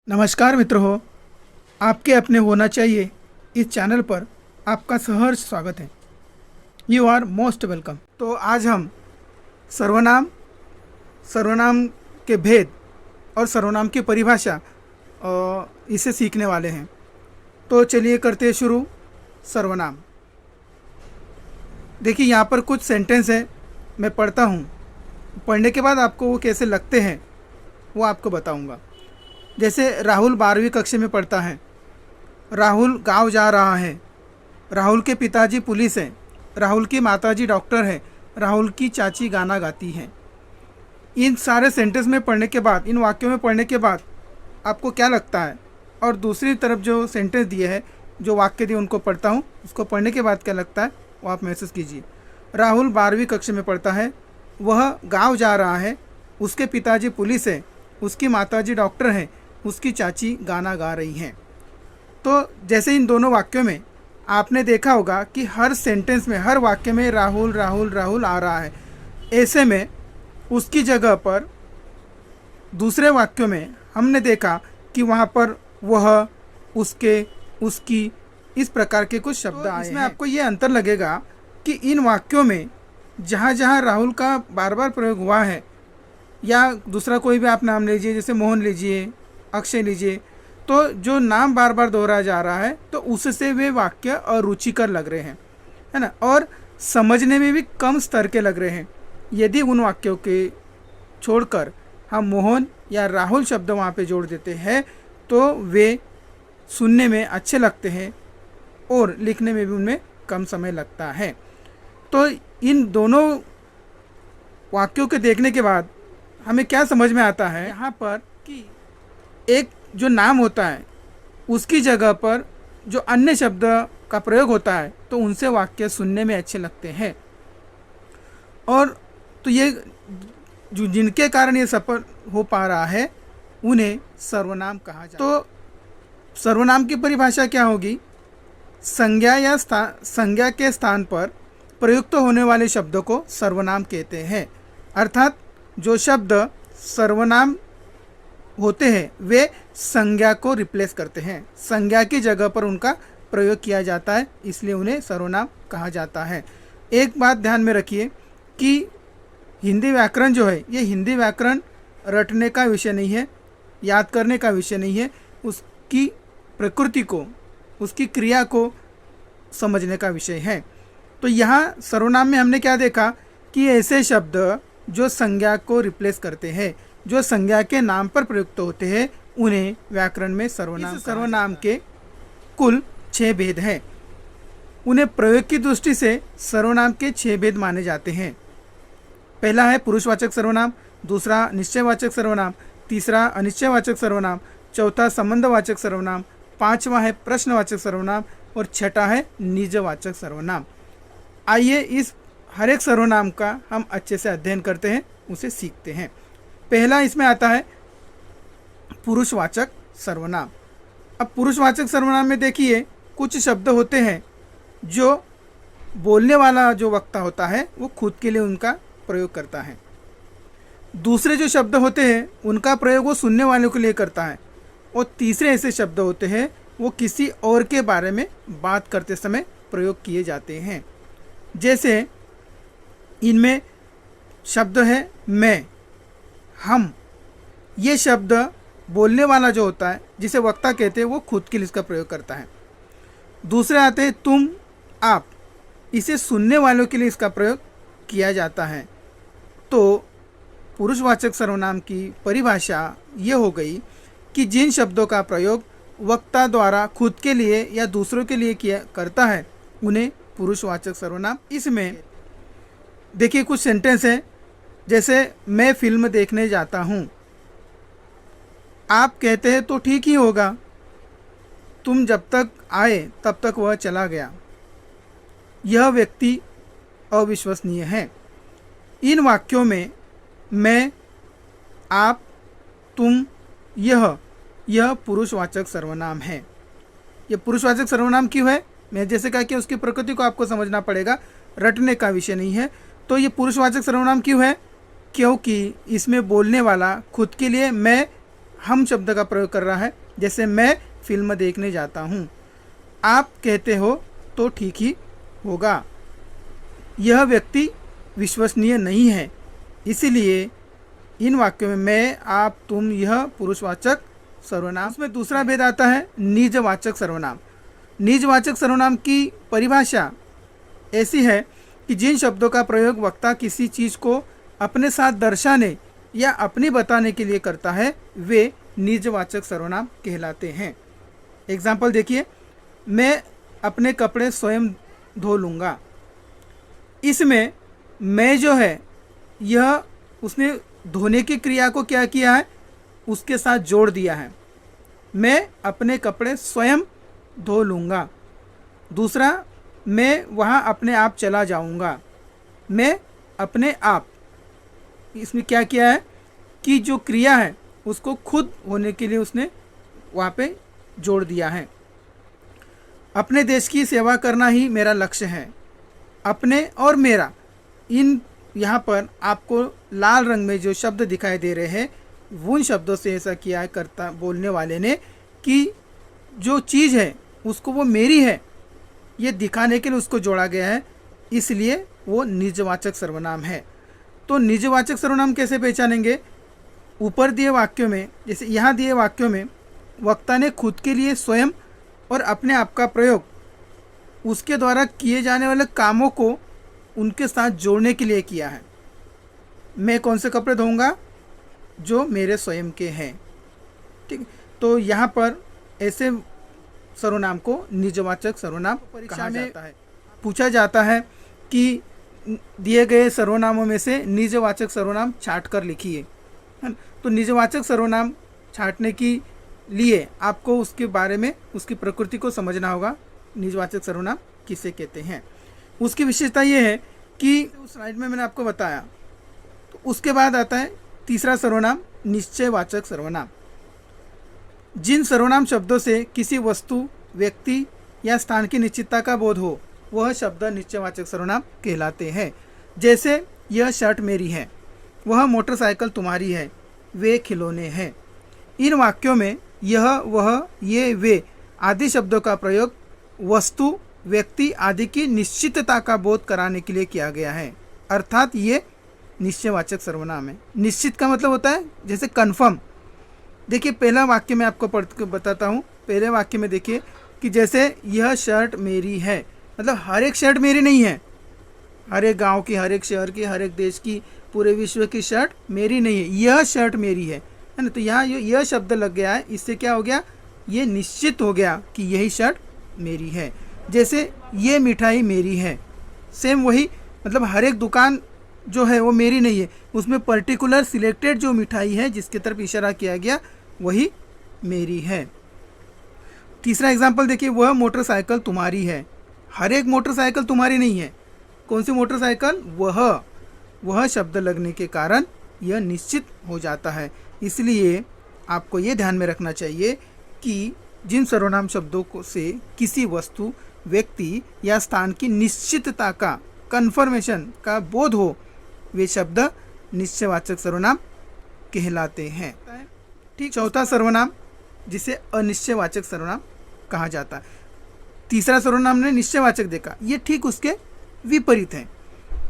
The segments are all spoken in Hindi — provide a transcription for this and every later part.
नमस्कार मित्र हो, आपके अपने होना चाहिए इस चैनल पर आपका सहर्ष स्वागत है। You are most welcome. तो आज हम सर्वनाम सर्वनाम के भेद और सर्वनाम की परिभाषा इसे सीखने वाले हैं। तो चलिए करते हैं शुरू। सर्वनाम। देखिए यहाँ पर कुछ सेंटेंस है, मैं पढ़ता हूँ। पढ़ने के बाद आपको वो कैसे लगते हैं वो आपको बताऊँगा। जैसे राहुल 12वीं कक्षा में पढ़ता है। राहुल गांव जा रहा है। राहुल के पिताजी पुलिस हैं। राहुल की माताजी डॉक्टर है। राहुल की चाची गाना गाती हैं। इन सारे सेंटेंस में पढ़ने के बाद, इन वाक्यों में पढ़ने के बाद आपको क्या लगता है, और दूसरी तरफ जो सेंटेंस दिए हैं, जो वाक्य दिए उनको पढ़ता हूँ, उसको पढ़ने के बाद क्या लगता है वो आप मैसेज कीजिए। राहुल 12वीं कक्षा में पढ़ता है। वह गाँव जा रहा है। उसके पिताजी पुलिस है। उसकी माताजी डॉक्टर है। उसकी चाची गाना गा रही हैं। तो जैसे इन दोनों वाक्यों में आपने देखा होगा कि हर सेंटेंस में, हर वाक्य में राहुल राहुल राहुल आ रहा है। ऐसे में उसकी जगह पर दूसरे वाक्यों में हमने देखा कि वहाँ पर वह, उसके, उसकी, इस प्रकार के कुछ शब्द आए हैं। इसमें आपको ये अंतर लगेगा कि इन वाक्यों में जहाँ जहाँ राहुल का बार बार प्रयोग हुआ है, या दूसरा कोई भी आप नाम लीजिए, जैसे मोहन लीजिए, अक्षय लीजिए, तो जो नाम बार बार दोहराया जा रहा है तो उससे वे वाक्य अरुचिकर लग रहे हैं, है ना, और समझने में भी कम स्तर के लग रहे हैं। यदि उन वाक्यों के छोड़कर हम मोहन या राहुल शब्द वहाँ पे जोड़ देते हैं तो वे सुनने में अच्छे लगते हैं और लिखने में भी उनमें कम समय लगता है। तो इन दोनों वाक्यों के देखने के बाद हमें क्या समझ में आता है यहाँ पर कि एक जो नाम होता है उसकी जगह पर जो अन्य शब्द का प्रयोग होता है तो उनसे वाक्य सुनने में अच्छे लगते हैं। और तो ये जो जिनके कारण ये सफल हो पा रहा है उन्हें सर्वनाम कहा जाता है। तो सर्वनाम की परिभाषा क्या होगी? संज्ञा या संज्ञा के स्थान पर प्रयुक्त होने वाले शब्दों को सर्वनाम कहते हैं। अर्थात जो शब्द सर्वनाम होते हैं वे संज्ञा को रिप्लेस करते हैं, संज्ञा की जगह पर उनका प्रयोग किया जाता है, इसलिए उन्हें सर्वनाम कहा जाता है। एक बात ध्यान में रखिए कि हिंदी व्याकरण जो है, ये हिंदी व्याकरण रटने का विषय नहीं है, याद करने का विषय नहीं है, उसकी प्रकृति को, उसकी क्रिया को समझने का विषय है। तो यहाँ सर्वनाम में हमने क्या देखा कि ऐसे शब्द जो संज्ञा को रिप्लेस करते हैं, जो संज्ञा के नाम पर प्रयुक्त होते हैं, उन्हें व्याकरण में सर्वनाम के कुल 6 भेद हैं। उन्हें प्रयोग की दृष्टि से सर्वनाम के 6 भेद माने जाते हैं। पहला है पुरुषवाचक सर्वनाम, दूसरा निश्चयवाचक सर्वनाम, तीसरा अनिश्चयवाचक सर्वनाम, चौथा संबंधवाचक सर्वनाम, पांचवा है प्रश्नवाचक सर्वनाम और छठा है निजवाचक सर्वनाम। आइए इस हर एक सर्वनाम का हम अच्छे से अध्ययन करते हैं, उसे सीखते हैं। पहला इसमें आता है पुरुषवाचक सर्वनाम। अब पुरुषवाचक सर्वनाम में देखिए कुछ शब्द होते हैं जो बोलने वाला जो वक्ता होता है वो खुद के लिए उनका प्रयोग करता है। दूसरे जो शब्द होते हैं उनका प्रयोग वो सुनने वालों के लिए करता है। और तीसरे ऐसे शब्द होते हैं वो किसी और के बारे में बात करते समय प्रयोग किए जाते हैं। जैसे इनमें शब्द है मैं, हम। ये शब्द बोलने वाला जो होता है, जिसे वक्ता कहते हैं, वो खुद के लिए इसका प्रयोग करता है। दूसरे आते हैं तुम, आप। इसे सुनने वालों के लिए इसका प्रयोग किया जाता है। तो पुरुषवाचक सर्वनाम की परिभाषा ये हो गई कि जिन शब्दों का प्रयोग वक्ता द्वारा खुद के लिए या दूसरों के लिए किया करता है उन्हें पुरुषवाचक सर्वनाम। इसमें देखिए कुछ सेंटेंस हैं, जैसे मैं फिल्म देखने जाता हूँ। आप कहते हैं तो ठीक ही होगा, तुम जब तक आए तब तक वह चला गया। यह व्यक्ति अविश्वसनीय है। इन वाक्यों में मैं, आप, तुम, यह पुरुषवाचक सर्वनाम है। यह पुरुषवाचक सर्वनाम क्यों है? मैं जैसे कहा कि उसकी प्रकृति को आपको समझना पड़ेगा, रटने का विषय नहीं है। तो ये पुरुषवाचक सर्वनाम क्यों है? क्योंकि इसमें बोलने वाला खुद के लिए मैं हम शब्द का प्रयोग कर रहा है। जैसे मैं फिल्म देखने जाता हूँ, आप कहते हो तो ठीक ही होगा। यह व्यक्ति विश्वसनीय नहीं है। इसीलिए इन वाक्यों में मैं, आप, तुम, यह पुरुषवाचक सर्वनाम। उसमें दूसरा भेद आता है निजवाचक सर्वनाम। निजवाचक सर्वनाम की परिभाषा ऐसी है कि जिन शब्दों का प्रयोग वक्ता किसी चीज़ को अपने साथ दर्शाने या अपनी बताने के लिए करता है वे निजवाचक सर्वनाम कहलाते हैं। एग्जाम्पल देखिए, मैं अपने कपड़े स्वयं धो लूँगा। इसमें मैं जो है यह उसने धोने की क्रिया को क्या किया है, उसके साथ जोड़ दिया है। मैं अपने कपड़े स्वयं धो लूँगा। दूसरा, मैं वहाँ अपने आप चला जाऊँगा। मैं अपने आप, इसमें क्या किया है कि जो क्रिया है उसको खुद होने के लिए उसने वहाँ पे जोड़ दिया है। अपने देश की सेवा करना ही मेरा लक्ष्य है। अपने और मेरा, इन यहाँ पर आपको लाल रंग में जो शब्द दिखाई दे रहे हैं उन शब्दों से ऐसा किया है करता बोलने वाले ने कि जो चीज़ है उसको वो मेरी है ये दिखाने के लिए उसको जोड़ा गया है, इसलिए वो निजवाचक सर्वनाम है। तो निजवाचक सर्वनाम कैसे पहचानेंगे? ऊपर दिए वाक्यों में, जैसे यहाँ दिए वाक्यों में वक्ता ने खुद के लिए स्वयं और अपने आप का प्रयोग उसके द्वारा किए जाने वाले कामों को उनके साथ जोड़ने के लिए किया है। मैं कौन से कपड़े धोऊंगा? जो मेरे स्वयं के हैं। ठीक, तो यहाँ पर ऐसे सर्वनाम को निजवाचक सर्वनाम कहा जाता है। पूछा जाता है कि दिए गए सर्वनामों में से निजवाचक सर्वनाम छांट कर लिखिए, है ना? तो निजवाचक सर्वनाम छांटने के लिए आपको उसके बारे में, उसकी प्रकृति को समझना होगा। निजवाचक सर्वनाम किसे कहते हैं, उसकी विशेषता ये है कि उस स्लाइड में मैंने आपको बताया। तो उसके बाद आता है तीसरा सर्वनाम, निश्चयवाचक सर्वनाम। जिन सर्वनाम शब्दों से किसी वस्तु, व्यक्ति या स्थान की निश्चितता का बोध हो वह शब्द निश्चयवाचक सर्वनाम कहलाते हैं। जैसे यह शर्ट मेरी है, वह मोटरसाइकिल तुम्हारी है, वे खिलौने हैं। इन वाक्यों में यह, वह, ये, वे आदि शब्दों का प्रयोग वस्तु, व्यक्ति आदि की निश्चितता का बोध कराने के लिए किया गया है, अर्थात ये निश्चयवाचक सर्वनाम है। निश्चित का मतलब होता है जैसे कन्फर्म। देखिए पहला वाक्य मैं आपको पढ़ के बताता हूँ। पहले वाक्य में देखिए कि जैसे यह शर्ट मेरी है, मतलब हर एक शर्ट मेरी नहीं है। हर एक गांव की, हर एक शहर की, हर एक देश की, पूरे विश्व की शर्ट मेरी नहीं है, यह शर्ट मेरी है ना। तो यहाँ यह शब्द लग गया है, इससे क्या हो गया, ये निश्चित हो गया कि यही शर्ट मेरी है। जैसे ये मिठाई मेरी है, सेम वही, मतलब हर एक दुकान जो है वो मेरी नहीं है, उसमें पर्टिकुलर सिलेक्टेड जो मिठाई है जिसकी तरफ इशारा किया गया वही मेरी है। तीसरा एग्जाम्पल देखिए, वह मोटरसाइकिल तुम्हारी है। हर एक मोटरसाइकिल तुम्हारी नहीं है। कौन सी मोटरसाइकिल? वह शब्द लगने के कारण यह निश्चित हो जाता है। इसलिए आपको ये ध्यान में रखना चाहिए कि जिन सर्वनाम शब्दों को से किसी वस्तु, व्यक्ति या स्थान की निश्चितता का, कन्फर्मेशन का बोध हो वे शब्द निश्चयवाचक सर्वनाम कहलाते हैं। ठीक, चौथा सर्वनाम जिसे अनिश्चयवाचक सर्वनाम कहा जाता है। तीसरा सर्वनाम ने निश्चयवाचक देखा, ये ठीक उसके विपरीत है।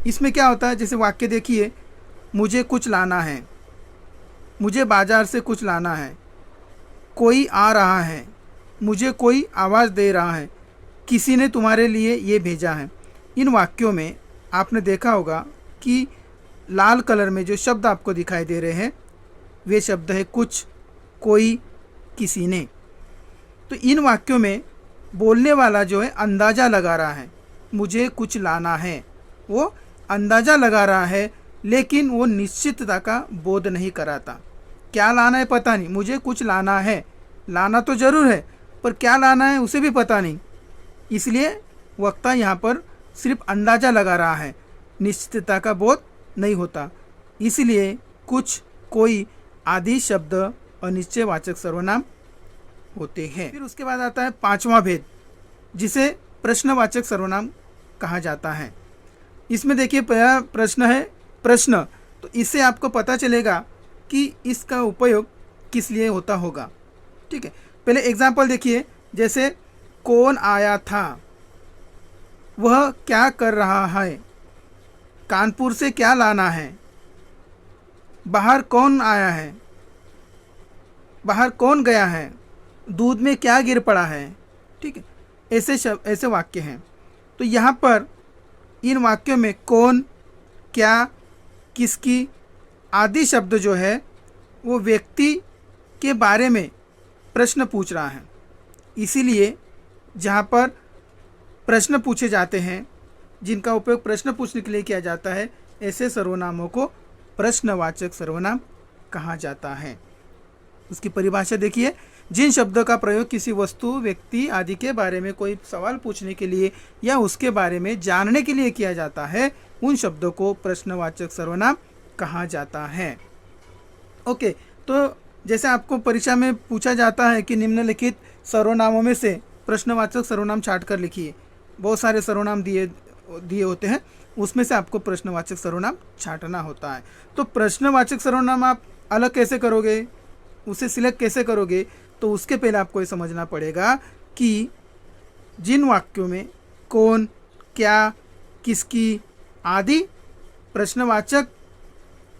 इसमें क्या होता है, जैसे वाक्य देखिए, मुझे कुछ लाना है, मुझे बाजार से कुछ लाना है, कोई आ रहा है, मुझे कोई आवाज़ दे रहा है, किसी ने तुम्हारे लिए ये भेजा है। इन वाक्यों में आपने देखा होगा कि लाल कलर में जो शब्द आपको दिखाई दे रहे हैं वे शब्द है कुछ, कोई, किसी ने। तो इन वाक्यों में बोलने वाला जो है अंदाज़ा लगा रहा है, मुझे कुछ लाना है, वो अंदाज़ा लगा रहा है, लेकिन वो निश्चितता का बोध नहीं कराता। क्या लाना है पता नहीं, मुझे कुछ लाना है, लाना तो ज़रूर है पर क्या लाना है उसे भी पता नहीं। इसलिए वक्ता यहाँ पर सिर्फ अंदाज़ा लगा रहा है, निश्चितता का बोध नहीं होता। इसलिए कुछ, कोई आदि शब्द अनिश्चयवाचक सर्वनाम होते हैं। फिर उसके बाद आता है पांचवा भेद, जिसे प्रश्नवाचक सर्वनाम कहा जाता है। इसमें देखिए पहला प्रश्न है प्रश्न, तो इससे आपको पता चलेगा कि इसका उपयोग किस लिए होता होगा। ठीक है, पहले एग्जाम्पल देखिए, जैसे कौन आया था, वह क्या कर रहा है, कानपुर से क्या लाना है, बाहर कौन आया है, बाहर कौन गया है, दूध में क्या गिर पड़ा है। ठीक है, ऐसे वाक्य हैं। तो यहाँ पर इन वाक्यों में कौन, क्या, किसकी आदि शब्द जो है वो व्यक्ति के बारे में प्रश्न पूछ रहा है। इसीलिए जहाँ पर प्रश्न पूछे जाते हैं, जिनका उपयोग प्रश्न पूछने के लिए किया जाता है, ऐसे सर्वनामों को प्रश्नवाचक सर्वनाम कहा जाता है। उसकी परिभाषा देखिए, जिन शब्दों का प्रयोग किसी वस्तु, व्यक्ति आदि के बारे में कोई सवाल पूछने के लिए या उसके बारे में जानने के लिए किया जाता है, उन शब्दों को प्रश्नवाचक सर्वनाम कहा जाता है। ओके, तो जैसे आपको परीक्षा में पूछा जाता है कि निम्नलिखित सर्वनामों में से प्रश्नवाचक सर्वनाम छांट कर लिखिए, बहुत सारे सर्वनाम दिए होते हैं, उसमें से आपको प्रश्नवाचक सर्वनाम छांटना होता है। तो प्रश्नवाचक सर्वनाम आप अलग कैसे करोगे, उसे सिलेक्ट कैसे करोगे, तो उसके पहले आपको ये समझना पड़ेगा कि जिन वाक्यों में कौन, क्या, किसकी आदि प्रश्नवाचक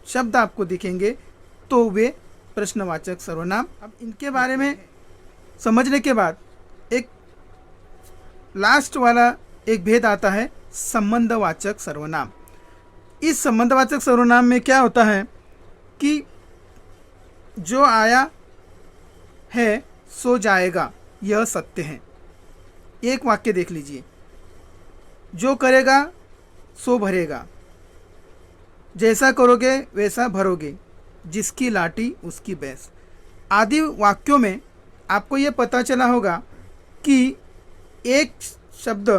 शब्द आपको दिखेंगे तो वे प्रश्नवाचक सर्वनाम। अब इनके बारे में समझने के बाद एक लास्ट वाला एक भेद आता है, संबंधवाचक सर्वनाम। इस संबंधवाचक सर्वनाम में क्या होता है कि जो आया है सो जाएगा, यह सत्य है। एक वाक्य देख लीजिए, जो करेगा सो भरेगा, जैसा करोगे वैसा भरोगे, जिसकी लाठी उसकी भैंस आदि वाक्यों में आपको ये पता चला होगा कि एक शब्द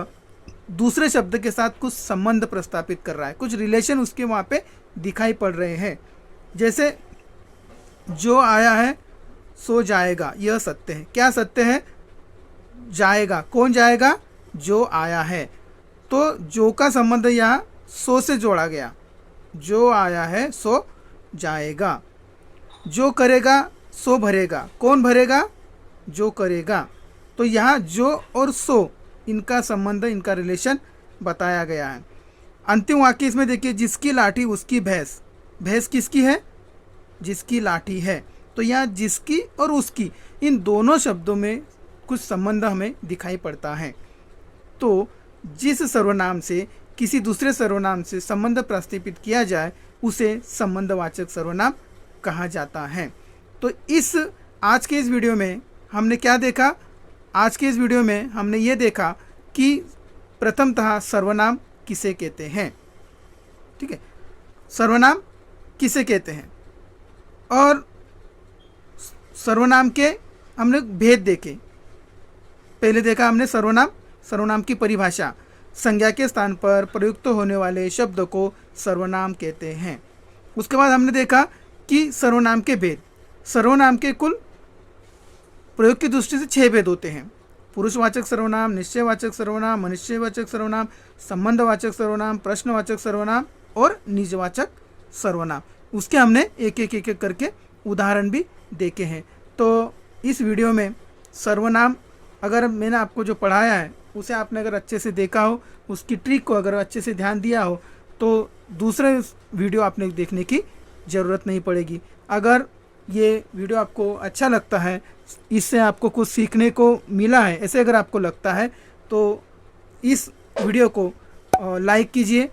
दूसरे शब्द के साथ कुछ संबंध प्रस्तापित कर रहा है, कुछ रिलेशन उसके वहाँ पे दिखाई पड़ रहे हैं। जैसे जो आया है सो जाएगा, यह सत्य है। क्या सत्य है? जाएगा। कौन जाएगा? जो आया है। तो जो का संबंध यहाँ सो से जोड़ा गया, जो आया है सो जाएगा। जो करेगा सो भरेगा। कौन भरेगा? जो करेगा। तो यहाँ जो और सो, इनका संबंध, इनका रिलेशन बताया गया है। अंतिम वाक्य इसमें देखिए, जिसकी लाठी उसकी भैंस। भैंस किसकी है? जिसकी लाठी है। तो यहाँ जिसकी और उसकी, इन दोनों शब्दों में कुछ संबंध हमें दिखाई पड़ता है। तो जिस सर्वनाम से किसी दूसरे सर्वनाम से संबंध प्रस्तापित किया जाए उसे संबंधवाचक सर्वनाम कहा जाता है। तो आज के इस वीडियो में हमने क्या देखा? आज के इस वीडियो में हमने ये देखा कि प्रथमतः सर्वनाम किसे कहते हैं। ठीक है, सर्वनाम किसे कहते हैं और सर्वनाम के हमने भेद देखे। पहले देखा हमने सर्वनाम की परिभाषा, संज्ञा के स्थान पर प्रयुक्त होने वाले शब्द को सर्वनाम कहते हैं। उसके बाद हमने देखा कि सर्वनाम के भेद, सर्वनाम के कुल प्रयोग की दृष्टि से 6 भेद होते हैं। पुरुषवाचक सर्वनाम, निश्चयवाचक सर्वनाम, अनिश्चयवाचक सर्वनाम, संबंधवाचक सर्वनाम, प्रश्नवाचक सर्वनाम और निजवाचक सर्वनाम। उसके हमने एक एक करके उदाहरण भी देखे हैं। तो इस वीडियो में सर्वनाम, अगर मैंने आपको जो पढ़ाया है उसे आपने अगर अच्छे से देखा हो, उसकी ट्रिक को अगर अच्छे से ध्यान दिया हो, तो दूसरे वीडियो आपने देखने की ज़रूरत नहीं पड़ेगी। अगर ये वीडियो आपको अच्छा लगता है, इससे आपको कुछ सीखने को मिला है, ऐसे अगर आपको लगता है तो इस वीडियो को लाइक कीजिए,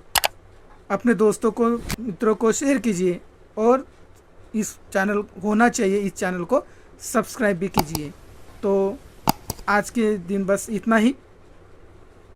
अपने दोस्तों को, मित्रों को शेयर कीजिए और इस चैनल होना चाहिए, इस चैनल को सब्सक्राइब भी कीजिए। तो आज के दिन बस इतना ही।